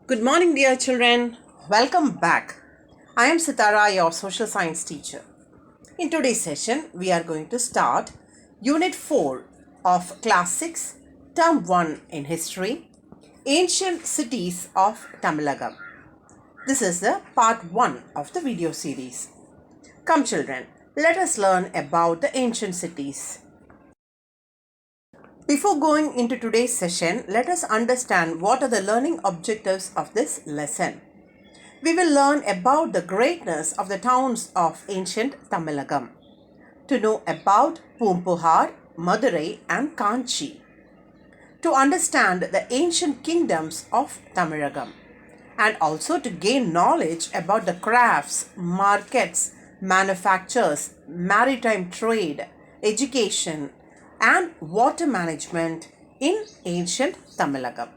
Good morning, dear children. Welcome back. I am Sithara, your social science teacher. In today's session, we are going to start Unit 4 of Class 6, Term 1 in History, Ancient Cities of Tamilagam. This is the part 1 of the video series. Come children, let us learn about the ancient cities. Before going into today's session, let us understand what are the learning objectives of this lesson. We will learn about the greatness of the towns of ancient Tamilagam, to know about Poompuhar, Madurai and Kanchi, to understand the ancient kingdoms of Tamilagam, and also to gain knowledge about the crafts, markets, manufactures, maritime trade, education, and water management in ancient Tamilagam.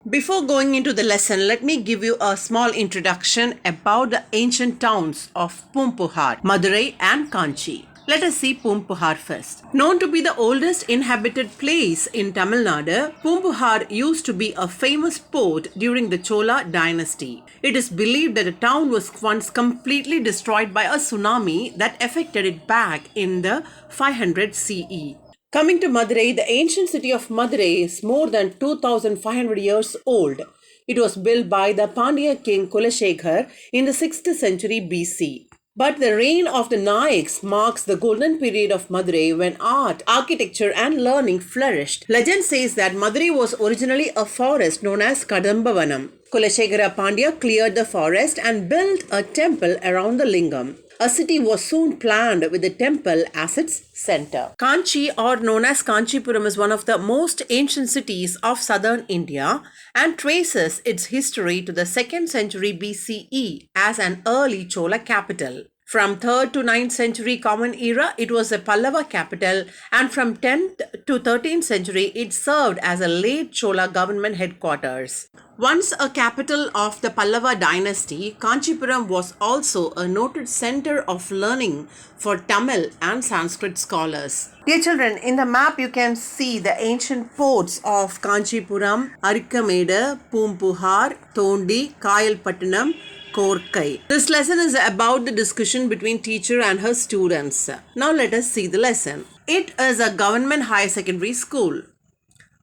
Before going into the lesson, let me give you a small introduction about the ancient towns of Poompuhar, Madurai and Kanchi. Let us see Poompuhar first. Known to be the oldest inhabited place in Tamilnadu, Poompuhar used to be a famous port during the Chola dynasty. It is believed that the town was once completely destroyed by a tsunami that affected it back in the 500 CE. Coming to Madurai, the ancient city of Madurai is more than 2500 years old. It was built by the Pandya king Kulashekar in the 6th century BC. But the reign of the Nayaks marks the golden period of Madurai when art, architecture and learning flourished. Legend says that Madurai was originally a forest known as Kadambavanam. Kulashekara Pandya cleared the forest and built a temple around the lingam. A city was soon planned with the temple as its center. Kanchi, or known as Kanchipuram, is one of the most ancient cities of southern India and traces its history to the 2nd century BCE as an early Chola capital. From 3rd to 9th century Common Era, it was a Pallava capital, and from 10th to 13th century, it served as a late Chola government headquarters. Once a capital of the Pallava dynasty, Kanchipuram was also a noted center of learning for Tamil and Sanskrit scholars. Dear children, in the map you can see the ancient ports of Kanchipuram, Arikkameda, Poompuhar, Thondi, Kayalpattinam, Korkai. This lesson is about the discussion between teacher and her students. Now let us see the lesson. It is a government higher secondary school.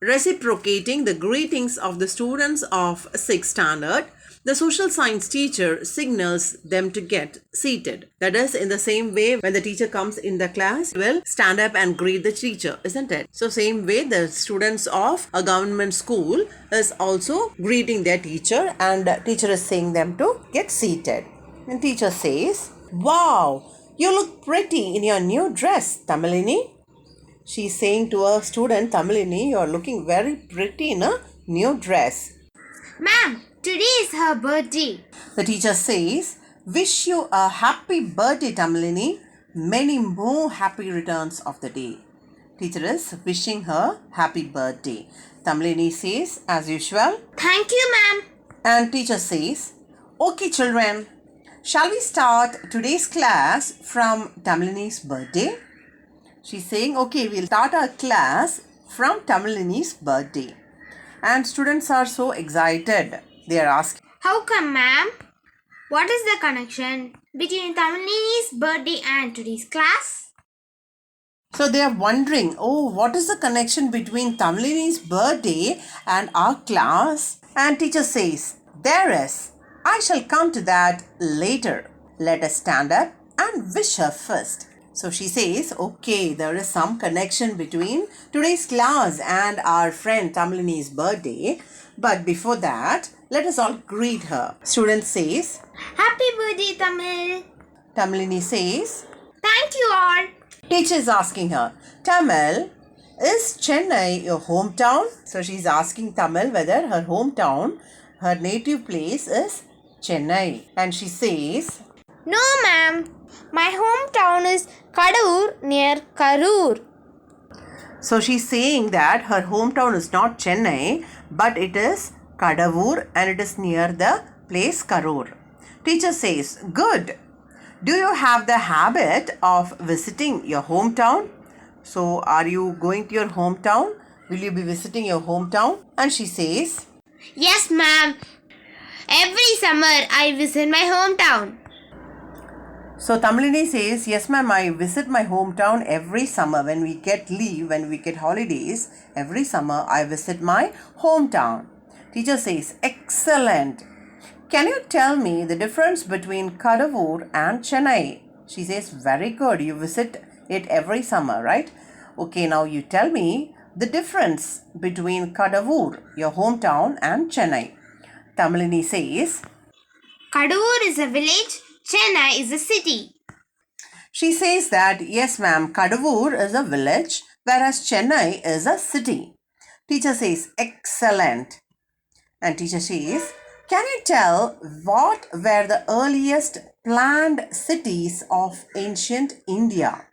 Reciprocating the greetings of the students of 6th standard, the social science teacher signals them to get seated. That is, in the same way, when the teacher comes in the class, will stand up and greet the teacher, isn't it? So same way, the students of a government school is also greeting their teacher, and the teacher is saying them to get seated. And teacher says, "Wow, you look pretty in your new dress, Tamilini." She's saying to her student, Tamilini, you're looking very pretty in a new dress. Ma'am, today is her birthday. The teacher says, "Wish you a happy birthday, Tamilini. Many more happy returns of the day." Teacher is wishing her happy birthday. Tamilini says, as usual, Thank you, ma'am. and teacher says, "Okay, children, shall we start today's class from Tamilini's birthday?" She's saying, okay, we'll start our class from Tamilini's birthday. And students are so excited. They are asking, How come, ma'am? What is the connection between Tamilini's birthday and today's class? so they are wondering, oh, what is the connection between Tamilini's birthday and our class? And teacher says, there is. I shall come to that later. Let us stand up and wish her first. So she says, okay, there is some connection between today's class and our friend Tamilini's birthday. But before that, let us all greet her. Student says, Happy birthday, Tamil. Tamilini says, Thank you all. teacher is asking her, Tamil, is Chennai your hometown? So she's asking Tamil whether her hometown, her native place is Chennai. And she says, No, ma'am. My hometown is Kadavur near Karur. so she's saying that her hometown is not Chennai, but it is Kadavur and it is near the place Karur. Teacher says, good. Do you have the habit of visiting your hometown? So are you going to your hometown? Will you be visiting your hometown? And she says, Yes, ma'am. Every summer I visit my hometown. So Tamilini says, yes ma'am, I visit my hometown every summer. When we get leave, when we get holidays, every summer I visit my hometown. Teacher says, excellent. Can you tell me the difference between Kadavur and Chennai? She says, very good. You visit it every summer, right? Okay, now you tell me the difference between Kadavur, your hometown, and Chennai. Tamilini says, Kadavur is a village, Chennai is a city. she says that, yes ma'am, Kadavur is a village, whereas Chennai is a city. Teacher says, excellent. And teacher says, can you tell what were the earliest planned cities of ancient India?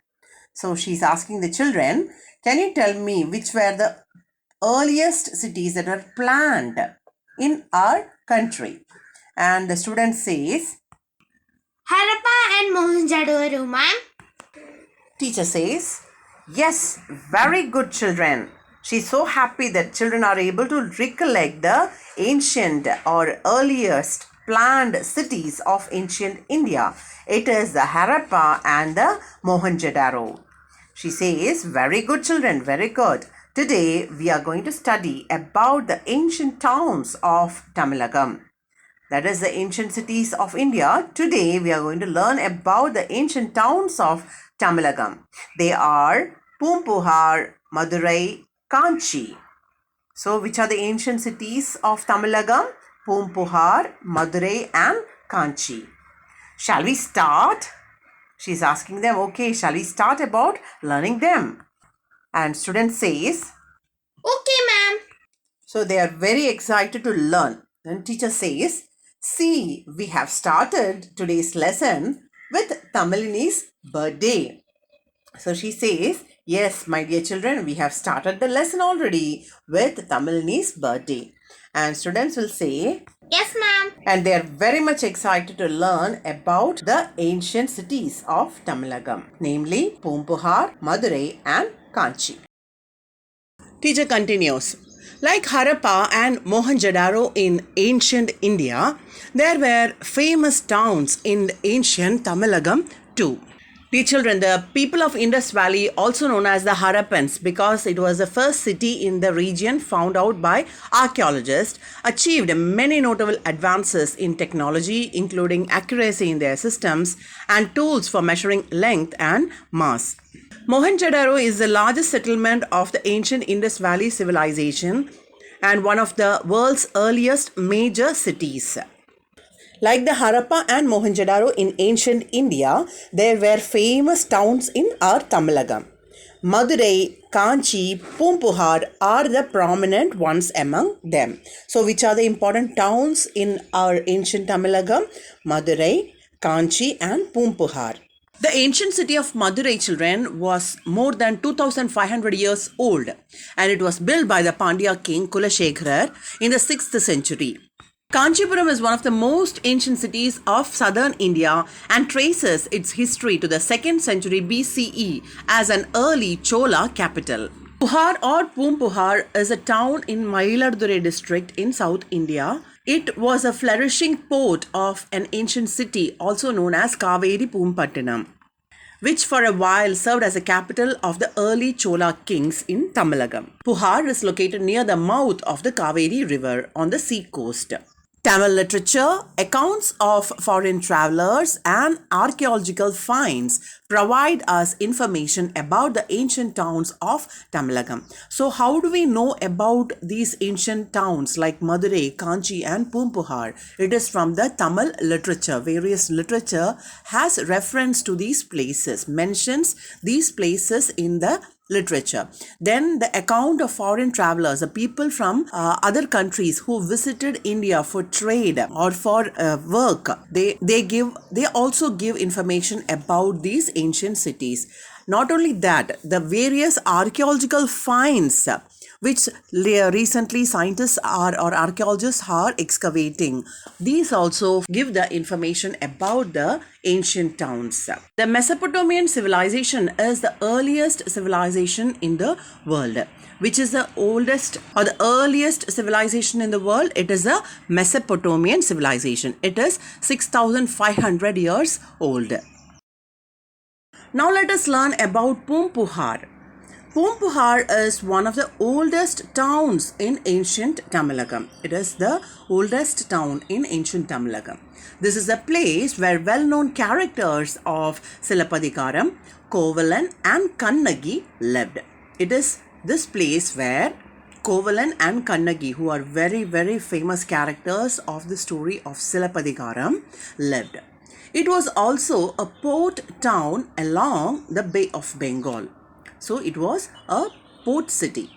So she's asking the children, can you tell me which were the earliest cities that were planned in our country? And the student says, Harappa and Mohenjo-daro, ma'am. Teacher says, yes, very good children. She's so happy that children are able to recollect the ancient or earliest planned cities of ancient India. It is the Harappa and the Mohenjo-daro. She says, very good children, very good. Today we are going to study about the ancient towns of Tamilagam. That is the ancient cities of India. Today we are going to learn about the ancient towns of Tamilagam. They are Poompuhar, Madurai, Kanchi. So which are the ancient cities of Tamilagam? Poompuhar, Madurai and Kanchi. Shall we start? She's asking them, okay, shall we start about learning them? And student says, Okay, ma'am. so they are very excited to learn. And teacher says, see, we have started today's lesson with Tamilini's birthday. So she says, yes, my dear children, we have started the lesson already with Tamilini's birthday. And students will say, Yes, ma'am. and they are very much excited to learn about the ancient cities of Tamilagam, namely Poompuhar, Madurai and Kanchi. Teacher continues. Like Harappa and Mohenjo-daro in ancient India, there were famous towns in ancient Tamilagam too. Dear children, the people of Indus Valley, also known as the Harappans, because it was the first city in the region found out by archaeologists, achieved many notable advances in technology, including accuracy in their systems and tools for measuring length and mass. Mohenjo-daro is the largest settlement of the ancient Indus Valley civilization and one of the world's earliest major cities. Like the Harappa and Mohenjo-daro in ancient India, there were famous towns in our Tamilagam. Madurai, Kanchi, Poompuhar are the prominent ones among them. So, which are the important towns in our ancient Tamilagam? Madurai, Kanchi and Poompuhar. The ancient city of Madurai, children, was more than 2500 years old, and it was built by the Pandya king Kulashekharar in the 6th century. Kanchipuram is one of the most ancient cities of southern India and traces its history to the 2nd century BCE as an early Chola capital. Puhar or Poompuhar is a town in Mayiladuthurai district in South India. It was a flourishing port of an ancient city also known as Kaveri Poompattinam, which for a while served as a capital of the early Chola kings in Tamilagam. Puhar is located near the mouth of the Kaveri river on the sea coast. Tamil literature, accounts of foreign travelers and archaeological finds provide us information about the ancient towns of Tamilagam. So how do we know about these ancient towns like Madurai, Kanchi and Poompuhar? It is from the Tamil literature. Various literature has reference to these places, mentions these places in the literature. Then the account of foreign travelers, the people from other countries who visited India for trade or for work, they also give information about these ancient cities. Not only that, the various archaeological finds which recently scientists or archaeologists are excavating. These also give the information about the ancient towns. The Mesopotamian civilization is the earliest civilization in the world. Which is the oldest or the earliest civilization in the world? It is the Mesopotamian civilization. It is 6,500 years old. Now let us learn about Poompuhar. Poompuhar is one of the oldest towns in ancient Tamilagam. It is the oldest town in ancient Tamilagam. This is a place where well-known characters of Silapadikaram, Kovalan and Kannagi lived. It is this place where Kovalan and Kannagi, who are very, very famous characters of the story of Silapadikaram, lived. It was also a port town along the Bay of Bengal. So it was a port city.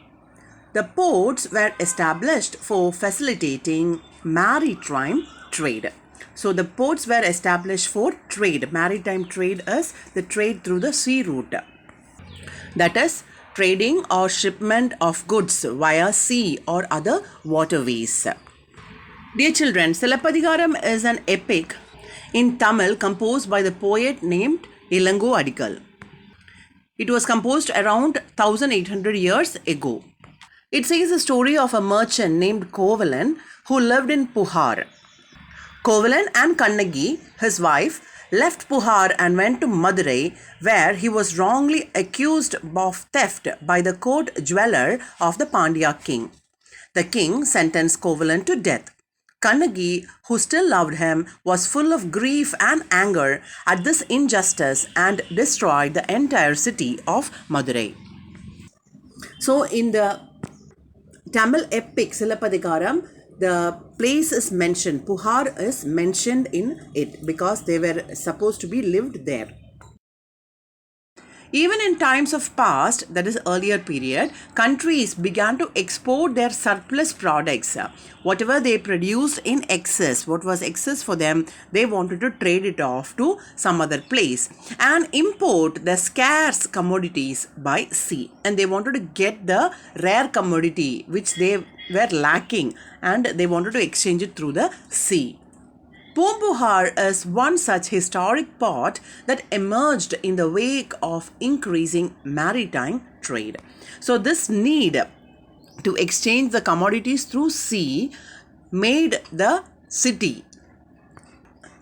The ports were established for facilitating maritime trade. So the ports were established for trade. Maritime trade is the trade through the sea route. That is trading or shipment of goods via sea or other waterways. Dear children, Silapadikaram is an epic in Tamil composed by the poet named Ilango Adikal. It was composed around 1800 years ago. It says the story of a merchant named Kovalan who lived in Puhar. Kovalan and Kannagi, his wife, left Puhar and went to Madurai, where he was wrongly accused of theft by the court jeweler of the Pandya king. The king sentenced Kovalan to death. Kannagi, who still loved him, was full of grief and anger at this injustice and destroyed the entire city of Madurai. So in the Tamil epic Silapadikaram, the place is mentioned, Puhar is mentioned in it because they were supposed to be lived there. Even in times of past, that is earlier period, countries began to export their surplus products. Whatever they produced in excess, what was excess for them, they wanted to trade it off to some other place and import the scarce commodities by sea. And they wanted to get the rare commodity which they were lacking and they wanted to exchange it through the sea. Poompuhar is one such historic port that emerged in the wake of increasing maritime trade. So this need to exchange the commodities through sea made the city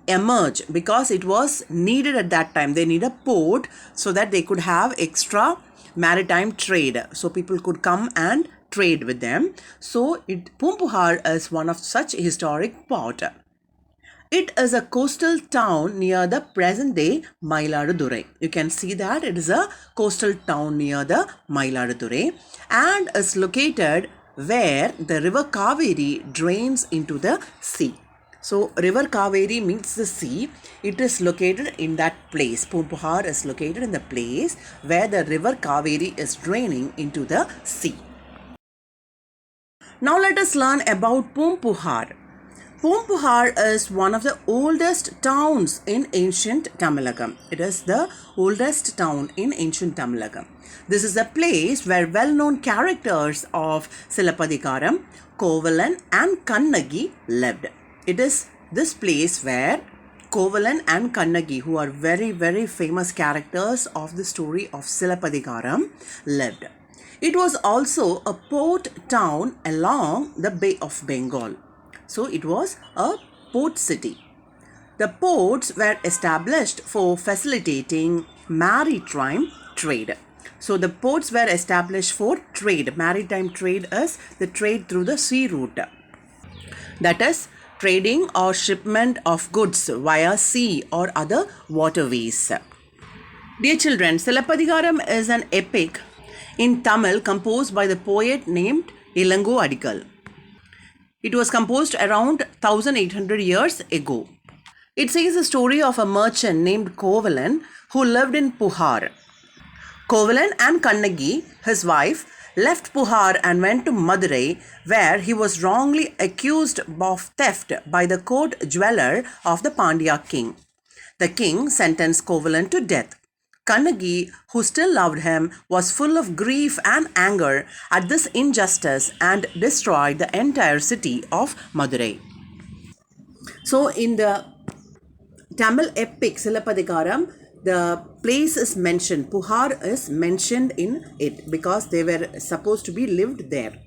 emerge because it was needed at that time. They need a port so that they could have extra maritime trade. So people could come and trade with them. So Poompuhar is one of such historic port. It is a coastal town near the present-day Mayiladuthurai. You can see that it is a coastal town near the Mayiladuthurai and is located where the river Kaveri drains into the sea. So, river Kaveri meets the sea. It is located in that place. Poompuhar is located in the place where the river Kaveri is draining into the sea. Now let us learn about Poompuhar. Poompuhar is one of the oldest towns in ancient Tamilagam. It is the oldest town in ancient Tamilagam. This is a place where well-known characters of Silapadikaram, Kovalan and Kannagi lived. It is this place where Kovalan and Kannagi, who are very, very famous characters of the story of Silapadikaram, lived. It was also a port town along the Bay of Bengal. So it was a port city. The ports were established for facilitating maritime trade. So the ports were established for trade. Maritime trade is the trade through the sea route. That is trading or shipment of goods via sea or other waterways. Dear children, Silapadikaram is an epic in Tamil composed by the poet named Ilango Adikal. It was composed around 1800 years ago. It says the story of a merchant named Kovalan who lived in Puhar. Kovalan and Kannagi, his wife, left Puhar and went to Madurai, where he was wrongly accused of theft by the court jeweler of the Pandya king. The king sentenced Kovalan to death. Kannagi, who still loved him, was full of grief and anger at this injustice and destroyed the entire city of Madurai. So, in the Tamil epic Silappatikaram, the place is mentioned, Puhar is mentioned in it because they were supposed to be lived there.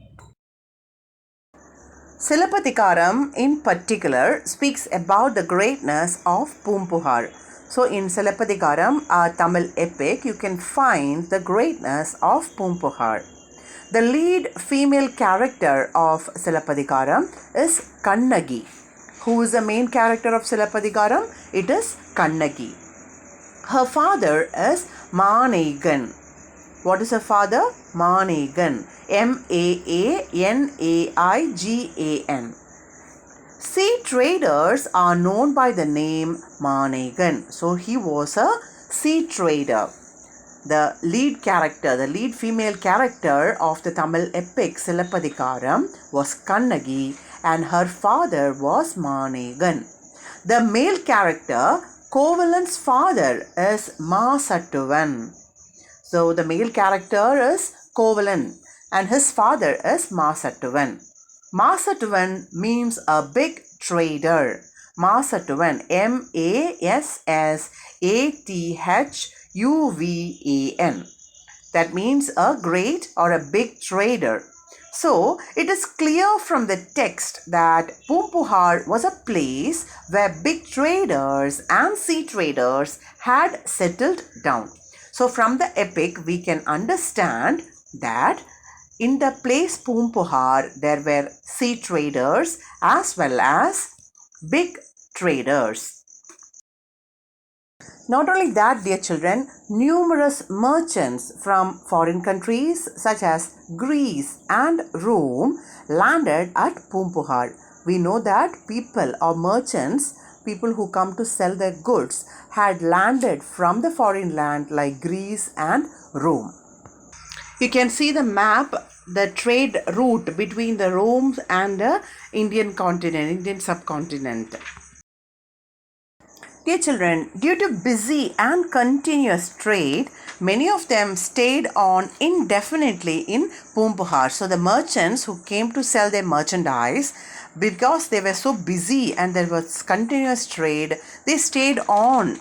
Silappatikaram in particular speaks about the greatness of Poompuhar. So in Silappatikaram, a Tamil epic, you can find the greatness of Poompuhar. The lead female character of Silappatikaram is Kannagi. Who is the main character of Silappatikaram? It is Kannagi. Her father is Manegan. What is her father? Manegan. Maanaigan. Sea traders are known by the name Manegan. So he was a sea trader. The lead character, the lead female character of the Tamil epic Silappatikaram was Kannagi and her father was Manegan. The male character, Kovalan's father, is Masattuvan. So the male character is Kovalan and his father is Masattuvan. Masattuvan means a big trader. Masattuvan, Massatthuvan. That means a great or a big trader. So, it is clear from the text that Poompuhar was a place where big traders and sea traders had settled down. So, from the epic, we can understand that in the place Poompuhar, there were sea traders as well as big traders. Not only that, dear children, numerous merchants from foreign countries such as Greece and Rome landed at Poompuhar. We know that people or merchants, people who come to sell their goods, had landed from the foreign land like Greece and Rome. You can see the map, the trade route between the Rome and the Indian subcontinent. Dear children, due to busy and continuous trade, many of them stayed on indefinitely in Poompuhar. So the merchants who came to sell their merchandise, because they were so busy and there was continuous trade, they stayed on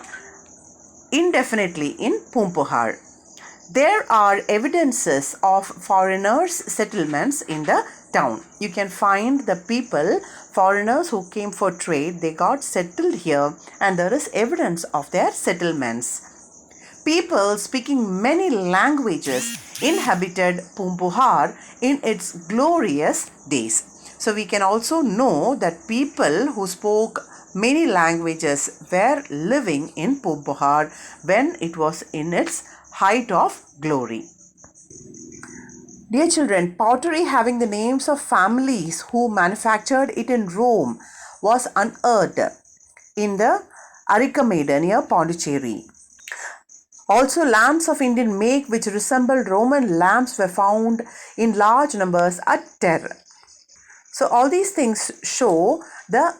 indefinitely in Poompuhar. There are evidences of foreigners' settlements in the town. You can find the people, foreigners who came for trade, they got settled here and there is evidence of their settlements. People speaking many languages inhabited Poompuhar in its glorious days. So we can also know that people who spoke many languages were living in Poompuhar when it was in its height of glory. Dear children, pottery having the names of families who manufactured it in Rome was unearthed in the Arikamedu near Pondicherry. Also, lamps of Indian make which resembled Roman lamps were found in large numbers at Ter. So, all these things show the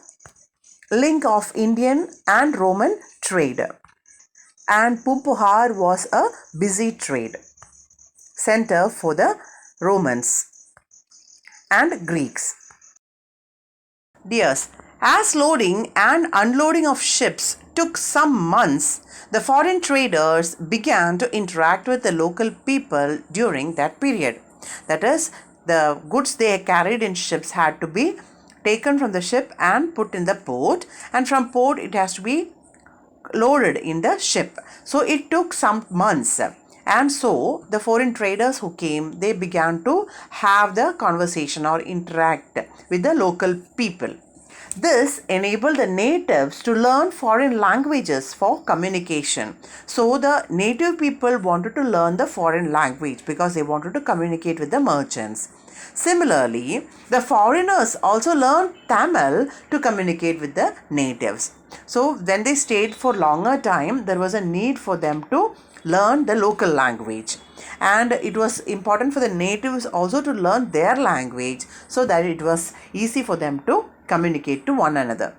link of Indian and Roman trade. And Poompuhar was a busy trade center for the Romans and Greeks. Dears, as loading and unloading of ships took some months, the foreign traders began to interact with the local people during that period. That is, the goods they carried in ships had to be taken from the ship and put in the port, and from port it has to be loaded in the ship. So it took some months, and so the foreign traders who came, they began to have the conversation or interact with the local people. This enabled the natives to learn foreign languages for communication. So the native people wanted to learn the foreign language because they wanted to communicate with the merchants. Similarly, the foreigners also learned Tamil to communicate with the natives. So when they stayed for longer time, there was a need for them to learn the local language. And it was important for the natives also to learn their language so that it was easy for them to communicate to one another.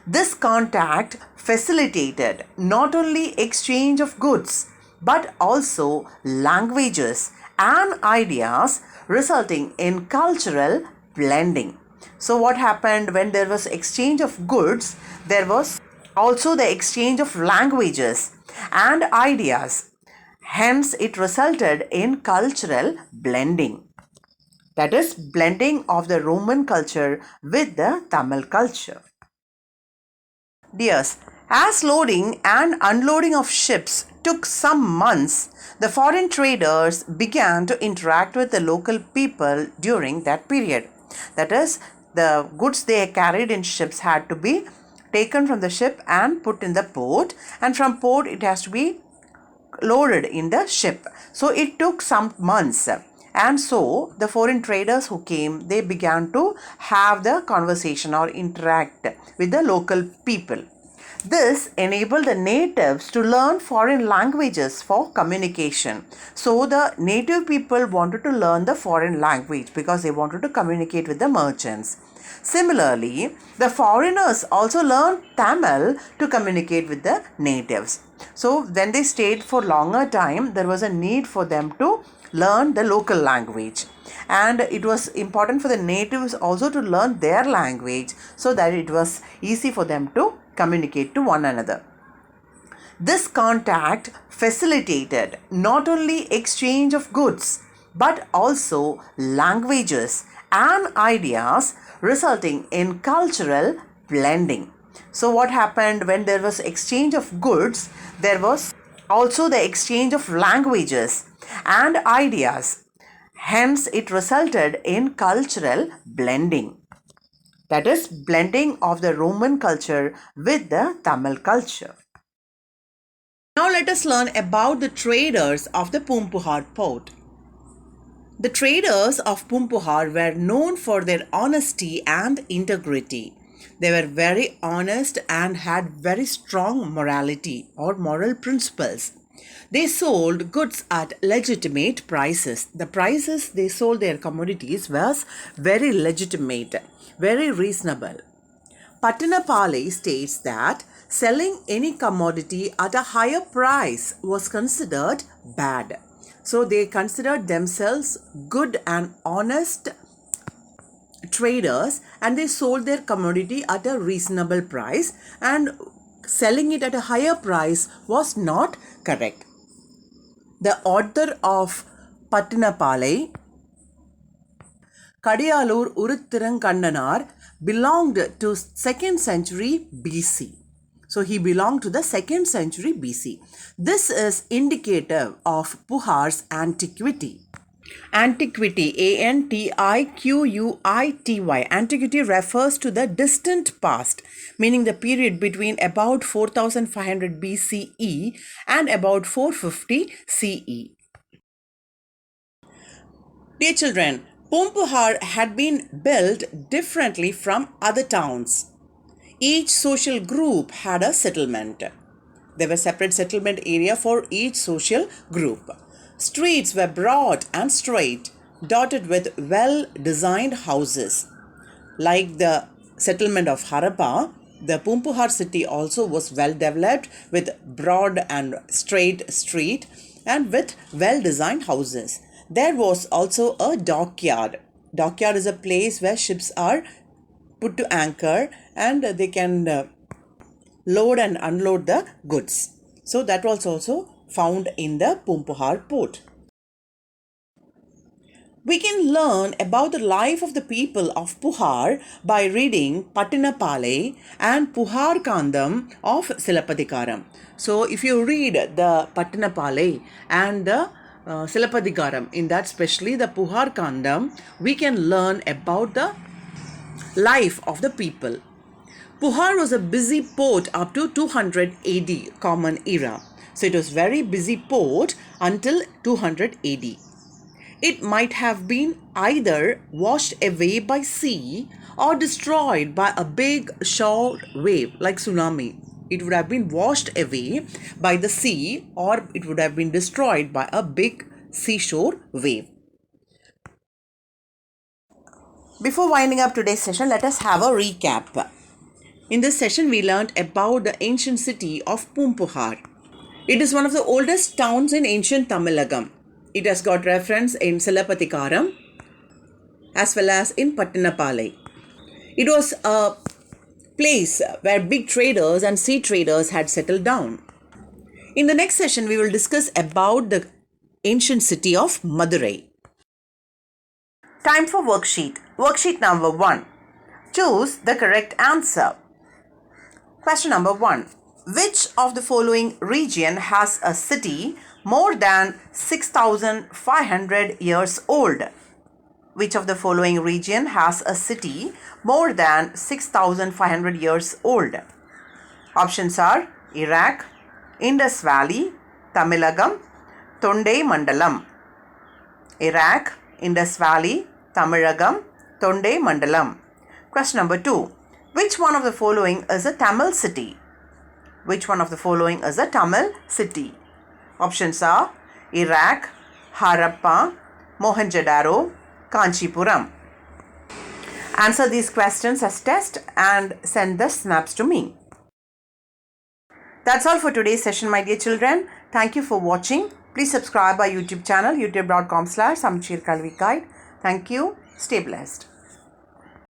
This contact facilitated not only exchange of goods but also languages and ideas, resulting in cultural blending. So what happened when there was exchange of goods? There was also the exchange of languages and ideas. Hence, it resulted in cultural blending. That is, blending of the Roman culture with the Tamil culture. Dears, as loading and unloading of ships took some months, the foreign traders began to interact with the local people during that period. That is, the goods they carried in ships had to be taken from the ship and put in the port, and from port it has to be loaded in the ship. So it took some months, and so the foreign traders who came, they began to have the conversation or interact with the local people. This enabled the natives to learn foreign languages for communication. So the native people wanted to learn the foreign language because they wanted to communicate with the merchants. Similarly, the foreigners also learned Tamil to communicate with the natives. So when they stayed for longer time, there was a need for them to learn the local language. And it was important for the natives also to learn their language so that it was easy for them to communicate to one another. This contact facilitated not only exchange of goods but also languages and ideas, resulting in cultural blending. So what happened when there was exchange of goods? There was also the exchange of languages and ideas. Hence, it resulted in cultural blending. That is, blending of the Roman culture with the Tamil culture. Now let us learn about the traders of the Poompuhar Port. The traders of Poompuhar were known for their honesty and integrity. They were very honest and had very strong morality or moral principles. They sold goods at legitimate prices. The prices they sold their commodities was very legitimate, very reasonable. Pattanapalai states that selling any commodity at a higher price was considered bad. So they considered themselves good and honest traders, and they sold their commodity at a reasonable price, and selling it at a higher price was not correct. The author of Pattanapalai, Kadiyalur Uruthirankandanar, belonged to 2nd century BC. So he belonged to the 2nd century BC. This is indicative of Puhar's antiquity. Antiquity, Antiquity. Antiquity refers to the distant past, meaning the period between about 4500 BCE and about 450 CE. Dear children, Poompuhar had been built differently from other towns. Each social group had a settlement. There were separate settlement area for each social group. Streets were broad and straight, dotted with well-designed houses. Like the settlement of Harappa, the Poompuhar city also was well developed with broad and straight street and with well-designed houses. There was also a dockyard. Dockyard is a place where ships are put to anchor and they can load and unload the goods. So that was also found in the Poompuhar Port. We can learn about the life of the people of Puhar by reading Pattanapalai and Puhar Kandam of Silappatikaram. So if you read the Pattanapalai and the Silappatikaram, in that especially the Puhar Kandam, we can learn about the life of the people. Puhar was a busy port up to 200 AD Common Era. So it was very busy port until 200 AD. It might have been either washed away by sea or destroyed by a big shore wave like tsunami. It would have been washed away by the sea or it would have been destroyed by a big seashore wave. Before winding up today's session, let us have a recap. In this session, we learnt about the ancient city of Poompuhar. It is one of the oldest towns in ancient Tamilagam. It has got reference in Silappatikaram as well as in Pattanapalai. It was a place where big traders and sea traders had settled down. In the next session, we will discuss about the ancient city of Madurai. Time for worksheet. Worksheet number 1. Choose the correct answer. Question number 1. Which of the following region has a city more than 6,500 years old? Which of the following region has a city more than 6,500 years old? Options are Iraq, Indus Valley, Tamilagam, Tonde Mandalam. Iraq, Indus Valley, Tamilagam, Tonde Mandalam. Question number 2. Which one of the following is a Tamil city? Which one of the following is a Tamil city? Options are Iraq, Harappa, Mohenjo-daro, Kanchipuram. Answer these questions as test and send the snaps to me. That's all for today's session, my dear children. Thank you for watching. Please subscribe our YouTube channel, youtube.com/Samacheer Kalvi Guide. Thank you. Stay blessed.